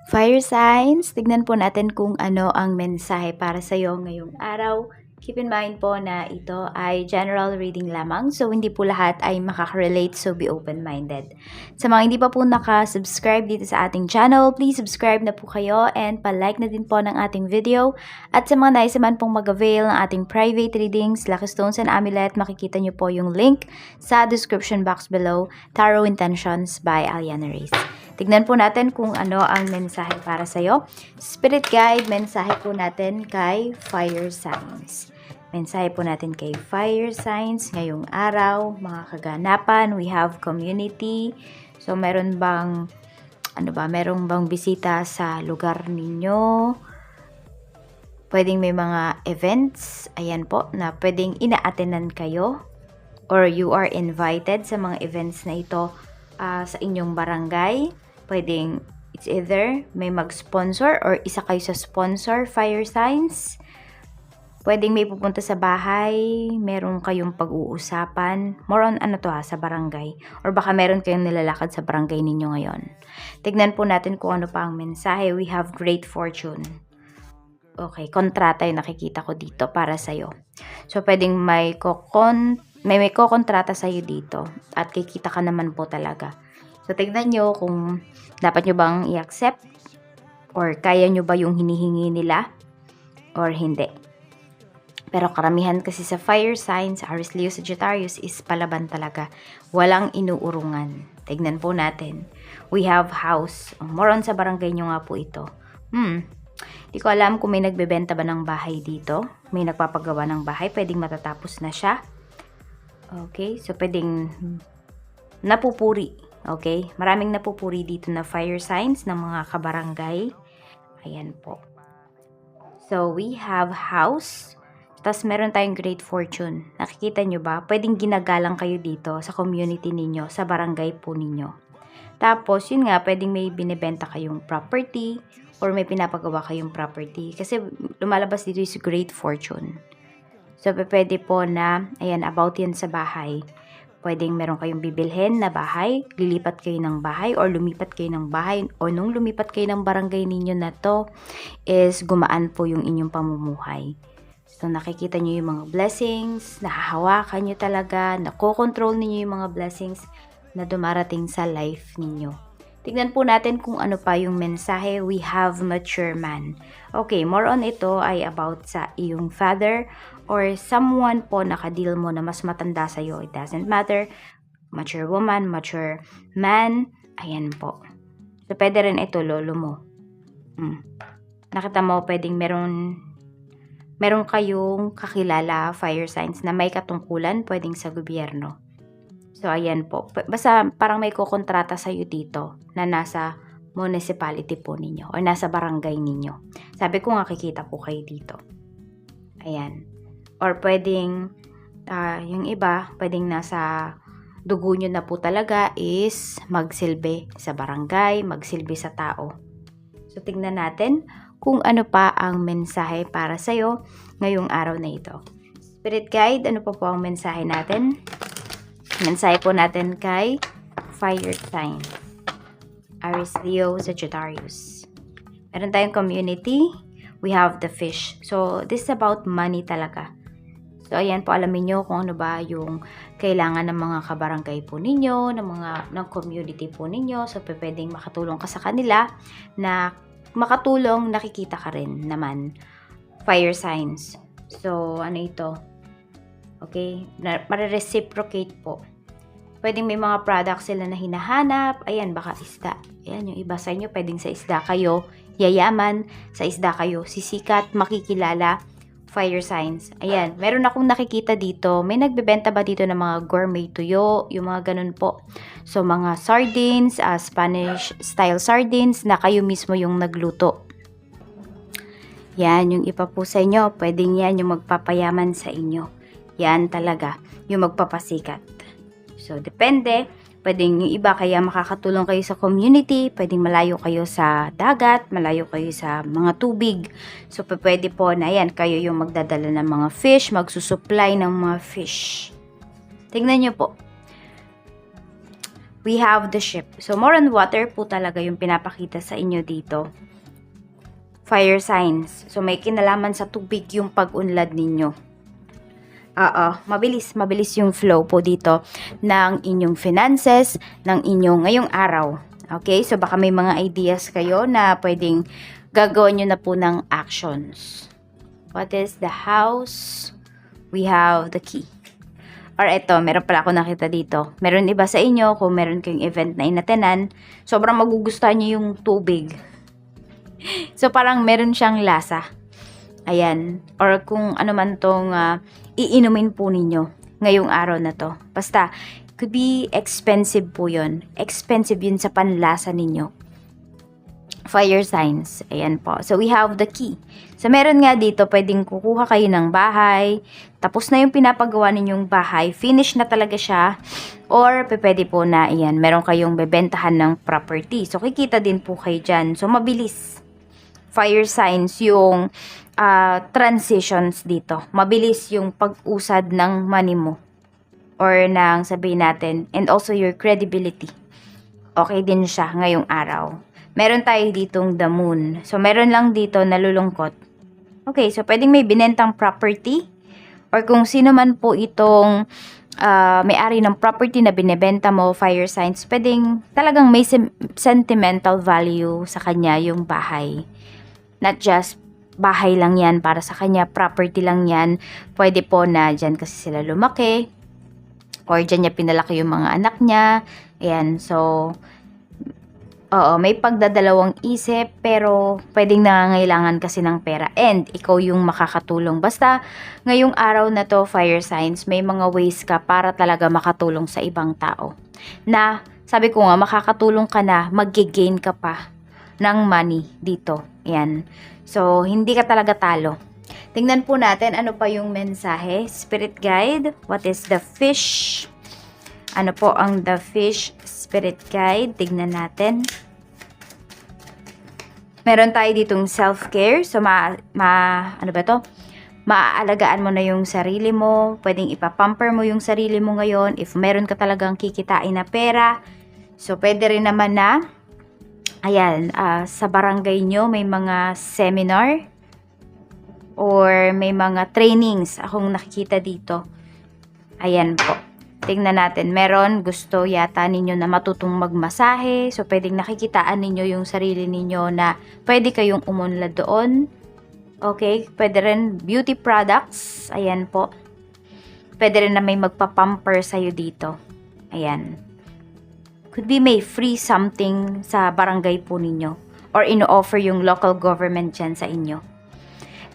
Fire signs, tignan po natin kung ano ang mensahe para sa iyo ngayong araw. Keep in mind po na ito ay general reading lamang, so hindi po lahat ay makaka-relate, so be open-minded. Sa mga hindi pa po naka-subscribe dito sa ating channel, please subscribe na po kayo and pa-like na din po ng ating video. At sa mga nais naman pong mag-avail ng ating private readings, Lucky Stones and Amulet, makikita nyo po yung link sa description box below, Tarot Intentions by Aliana Reyes. Tignan po natin kung ano ang mensahe para sa'yo. Spirit Guide, mensahe po natin kay Fire Signs. Mensahe po natin kay Fire Signs ngayong araw, mga kaganapan, we have community. So, meron bang bisita sa lugar ninyo? Pwedeng may mga events, ayan po, na pwedeng ina-attendan kayo or you are invited sa mga events na ito sa inyong barangay. Pwedeng it's either may mag-sponsor or isa kayo sa sponsor, Fire Signs. Pwedeng may pupunta sa bahay, meron kayong pag-uusapan. More on sa barangay. Or baka meron kayong nilalakad sa barangay ninyo ngayon. Tignan po natin kung ano pa ang mensahe. We have great fortune. Okay, kontrata yung nakikita ko dito para sa'yo. So, pwedeng may kokontrata sa'yo dito. At kikita ka naman po talaga. So, tignan nyo kung dapat nyo bang i-accept or kaya nyo ba yung hinihingi nila or hindi. Pero karamihan kasi sa fire signs, Aries, Leo, Sagittarius is palaban talaga. Walang inuurungan. Tignan po natin. We have house. More on sa barangay nyo nga po ito. Di ko alam kung may nagbebenta ba ng bahay dito. May nagpapagawa ng bahay. Pwedeng matatapos na siya. Okay, so pwedeng napupuri. Okay, maraming napupuri dito na fire signs ng mga kabarangay. Ayan po. So, we have house. Tapos, meron tayong great fortune. Nakikita nyo ba? Pwedeng ginagalang kayo dito sa community ninyo, sa barangay po ninyo. Tapos, yun nga, pwedeng may binibenta kayong property or may pinapagawa kayong property. Kasi, lumalabas dito is great fortune. So, pwede po na, ayan, about yan sa bahay. Pwedeng meron kayong bibilhin na bahay, lilipat kayo ng bahay or lumipat kayo ng bahay o nung lumipat kayo ng barangay ninyo na to is gumaan po yung inyong pamumuhay. So nakikita nyo yung mga blessings, nahahawakan nyo talaga, nakokontrol ninyo yung mga blessings na dumarating sa life ninyo. Tignan po natin kung ano pa yung mensahe. We have mature man. Okay, more on ito ay about sa iyong father or someone po nakadeal mo na mas matanda sa'yo. It doesn't matter. Mature woman, mature man. Ayan po. So, pwede rin ito, lolo mo. Nakita mo, pwedeng meron kayong kakilala, fire signs, na may katungkulan, pwedeng sa gobyerno. So, ayan po. Basta parang may kukontrata sa'yo dito na nasa municipality po ninyo o nasa barangay ninyo. Sabi ko nga, kikita po kayo dito. Ayan. Or pwedeng, yung iba, pwedeng nasa dugo nyo na po talaga is magsilbi sa barangay, magsilbi sa tao. So, tignan natin kung ano pa ang mensahe para sa'yo ngayong araw na ito. Spirit Guide, ano pa po ang mensahe natin? Mensahe po natin kay Fire Sign. Aries, Leo, Sagittarius. Meron tayong community. We have the fish. So, this is about money talaga. So, ayan po, alamin nyo kung ano ba yung kailangan ng mga kabarangay po ninyo, ng community po ninyo. So, pwedeng makatulong ka sa kanila na makatulong, nakikita ka rin naman. Fire signs. So, ano ito? Okay? Mare-reciprocate po. Pwedeng may mga products sila na hinahanap. Ayan, baka isda. Ayan, yung iba sa inyo, pwedeng sa isda kayo yayaman. Sa isda kayo sisikat, makikilala. Fire signs. Ayan, meron akong nakikita dito. May nagbebenta ba dito ng mga gourmet tuyo? Yung mga ganun po. So, mga sardines, Spanish style sardines na kayo mismo yung nagluto. Yan, yung iba po sa inyo, pwedeng yan yung magpapayaman sa inyo. Yan talaga, yung magpapasikat. So, depende. Pwedeng yung iba kaya makakatulong kayo sa community. Pwedeng malayo kayo sa dagat, malayo kayo sa mga tubig. So, pwede po na yan, kayo yung magdadala ng mga fish, magsusupply ng mga fish. Tingnan nyo po. we have the ship. So, more on water po talaga yung pinapakita sa inyo dito. Fire signs. So, may kinalaman sa tubig yung pag-unlad ninyo. Mabilis yung flow po dito ng inyong finances, ng inyong ngayong araw. Okay? So, baka may mga ideas kayo na pwedeng gagawin nyo na po ng actions. What is the house? We have the key. Or eto, meron pala ako nakita dito. Meron iba sa inyo, kung meron kayong event na inatenan, sobrang magugustuhan nyo yung tubig. So, parang meron siyang lasa. Ayan. Or kung ano man tong iinumin po ninyo ngayong araw na to. Basta, could be expensive po yun. Expensive yun sa panlasa ninyo. Fire signs. Ayan po. So, we have the key. So, meron nga dito, pwedeng kukuha kayo ng bahay. Tapos na yung pinapagawa ninyong bahay. Finish na talaga siya. Or, pwede po na, ayan, meron kayong bebentahan ng property. So, kikita din po kayo dyan. So, mabilis. Fire signs yung transitions dito. Mabilis yung pag-usad ng money mo. Or ng sabihin natin, and also your credibility. Okay din siya ngayong araw. Meron tayo ditong the moon. So, meron lang dito nalulungkot. Okay, so pwedeng may binentang property. Or kung sino man po itong may-ari ng property na binebenta mo, fire signs, pwedeng talagang may sentimental value sa kanya yung bahay. Not just bahay lang yan para sa kanya, property lang yan. Pwede po na dyan kasi sila lumaki. Or dyan niya pinalaki yung mga anak niya. Ayan, so may pagdadalawang isip, pero pwedeng nangangailangan kasi ng pera. And, ikaw yung makakatulong. Basta, ngayong araw na to, fire signs, may mga ways ka para talaga makatulong sa ibang tao. Na, sabi ko nga, makakatulong ka na, mag-gain ka pa ng money dito. Yan. So, hindi ka talaga talo. Tingnan po natin, ano pa yung mensahe. Spirit guide, what is the fish? Ano po ang the fish spirit guide? Tignan natin. Meron tayo ditong self-care. So, ano ba to? Maaalagaan mo na yung sarili mo. Pwedeng ipapamper mo yung sarili mo ngayon. If meron ka talagang kikitain na pera. So, pwede rin naman na, ayan, sa barangay nyo may mga seminar. Or may mga trainings akong nakikita dito. Ayan po. Tingnan natin. Meron gusto yata ninyo na matutong magmasahe. So, pwedeng nakikitaan ninyo yung sarili ninyo na pwede kayong umunlad doon. Okay. Pwede rin beauty products. Ayan po. Pwede rin na may magpapamper sa'yo dito. Ayan. Could be may free something sa barangay po ninyo. Or ino-offer yung local government dyan sa inyo.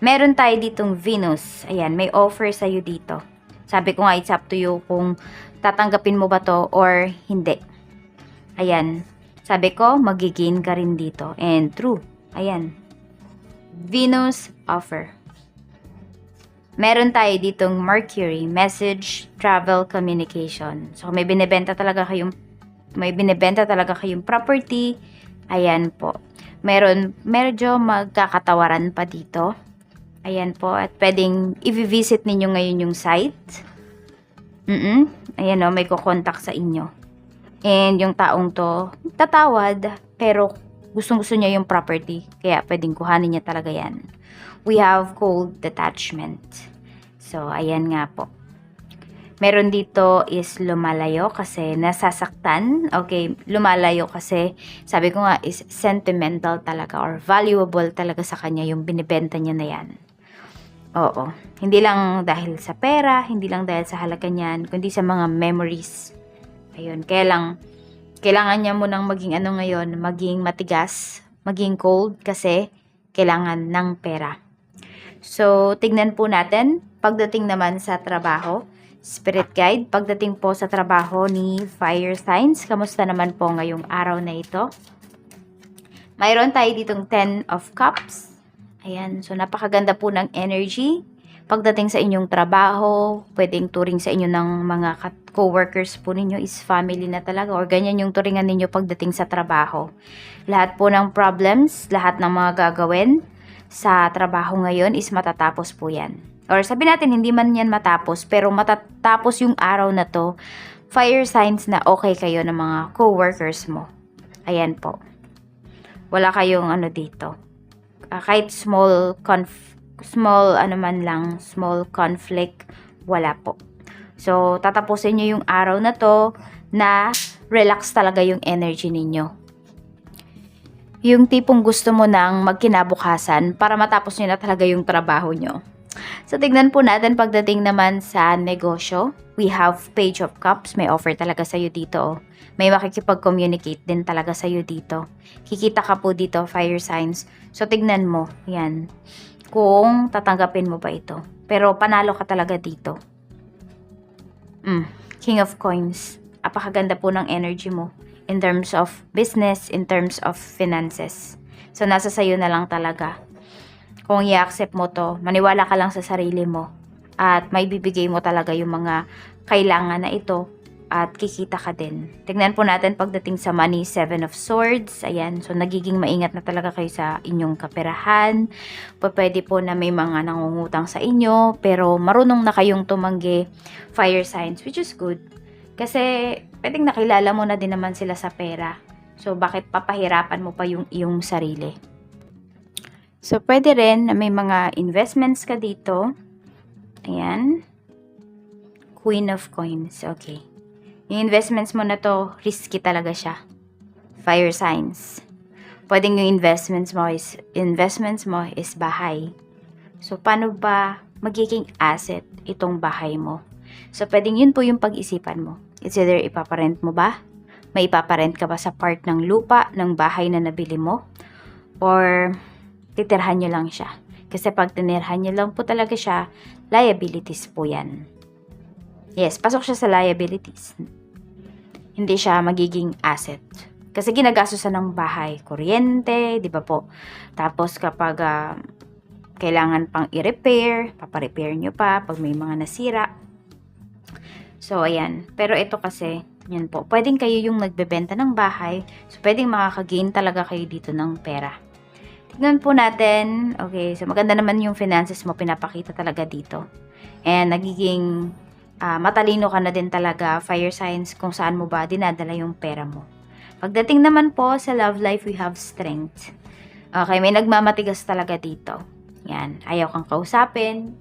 Meron tayo ditong Venus. Ayan. May offer sa'yo dito. Sabi ko nga, it's up to you kung tatanggapin mo ba to or hindi. Ayan. Sabi ko, magigain ka rin dito. And true. Ayan. Venus offer. Meron tayo ditong Mercury, message, travel, communication. So, may binebenta talaga kayong property. Ayan po. Medyo magkakatawaran pa dito. Ayan po, at pwedeng i-visit ninyo ngayon yung site. Ayan o, may kukontak sa inyo. And yung taong to, tatawad, pero gustong-gusto niya yung property. Kaya pwedeng kuhanin niya talaga yan. We have cold detachment. So, ayan nga po. Meron dito is lumalayo kasi nasasaktan. Okay, lumalayo kasi sabi ko nga is sentimental talaga or valuable talaga sa kanya yung binibenta niya na yan. Oo. Hindi lang dahil sa pera, hindi lang dahil sa halaga niyan, kundi sa mga memories. Ayun. Kailangan niya munang maging ngayon, maging matigas, maging cold kasi kailangan ng pera. So, tignan po natin. Pagdating naman sa trabaho, Spirit Guide, pagdating po sa trabaho ni Fire Signs, kamusta naman po ngayong araw na ito? Mayroon tayo ditong 10 of Cups. Ayan, so napakaganda po ng energy. Pagdating sa inyong trabaho, pwedeng turing sa inyo ng mga co-workers po ninyo is family na talaga or ganyan yung turingan ninyo pagdating sa trabaho. Lahat po ng problems, lahat ng mga gagawin sa trabaho ngayon is matatapos po yan. Or sabi natin, hindi man yan matapos, pero matatapos yung araw na to fire signs na okay kayo ng mga co-workers mo. Ayan po. Wala kayong ano dito. Kahit small conflict, wala po. So, tatapusin nyo yung araw na to na relax talaga yung energy ninyo. Yung tipong gusto mo nang magkinabukasan para matapos nyo na talaga yung trabaho nyo. So, tignan po natin pagdating naman sa negosyo. We have Page of Cups. May offer talaga sa'yo dito. May makikipag-communicate din talaga sa'yo dito. Kikita ka po dito, fire signs. So, tignan mo. Yan. Kung tatanggapin mo ba ito. Pero, panalo ka talaga dito. King of Coins. Apakaganda po ng energy mo. In terms of business, in terms of finances. So, nasa sayo na lang talaga. Kung i-accept mo to, maniwala ka lang sa sarili mo. At may bibigay mo talaga yung mga kailangan na ito. At kikita ka din. Tignan po natin pagdating sa money, 7 of Swords. Ayan, so nagiging maingat na talaga kayo sa inyong kaperahan. Pwede po na may mga nangungutang sa inyo. Pero marunong na kayong tumanggi, fire signs, which is good. Kasi pwedeng nakilala mo na din naman sila sa pera. So, bakit papahirapan mo pa yung iyong sarili? So, pwede rin na may mga investments ka dito. Ayan. Queen of Coins. Okay. Yung investments mo na to, risky talaga siya. Fire signs. Pwedeng yung investments mo is bahay. So, paano ba magiging asset itong bahay mo? So, pwedeng yun po yung pag-isipan mo. It's either ipaparent mo ba? May ipaparent ka ba sa part ng lupa, ng bahay na nabili mo? Or, titirhan nyo lang siya. Kasi pag tinirhan nyo lang po talaga siya, liabilities po yan. Yes, pasok siya sa liabilities. Hindi siya magiging asset. Kasi ginagastusan ng bahay, kuryente, di ba po? Tapos kapag kailangan pang i-repair, paparepair nyo pa pag may mga nasira. So, ayan. Pero ito kasi, yan po. Pwedeng kayo yung nagbebenta ng bahay. So, pwedeng makakagain talaga kayo dito ng pera. Tignan po natin. Okay, so maganda naman yung finances mo. Pinapakita talaga dito. And nagiging matalino ka na din talaga. Fire signs kung saan mo ba dinadala yung pera mo. Pagdating naman po sa love life, we have strength. Okay, may nagmamatigas talaga dito. Yan. Ayaw kang kausapin.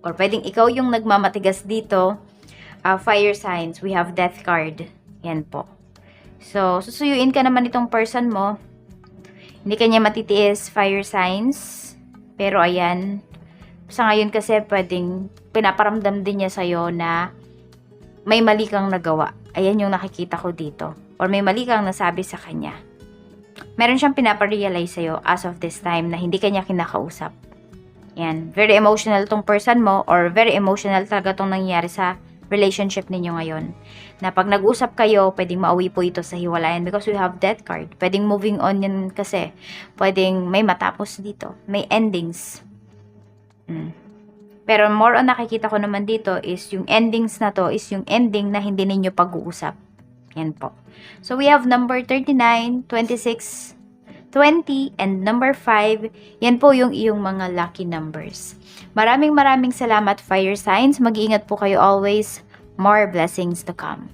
Or pwedeng ikaw yung nagmamatigas dito. Fire signs, we have death card. Yan po. So, susuyuin ka naman itong person mo. Hindi kanya matitiis, fire signs. Pero ayan, sa ngayon kasi pwedeng pinaparamdam din niya sa'yo na may mali kang nagawa. Ayan yung nakikita ko dito. Or may mali kang nasabi sa kanya. Meron siyang pinaparealize sa'yo as of this time na hindi kanya kinakausap. Yan. Very emotional tong person mo or very emotional talaga tong nangyayari sa relationship ninyo ngayon. Na pag nag-usap kayo, pwedeng mauwi po ito sa hiwalayan because we have death card. Pwedeng moving on yan kasi. Pwedeng may matapos dito. May endings. Pero more on nakikita ko naman dito is yung endings na to is yung ending na hindi ninyo pag-uusap. Yan po. So we have number 39, 26, 20, and number 5. Yan po yung iyong mga lucky numbers. Maraming salamat, fire signs. Mag-iingat po kayo always. More blessings to come.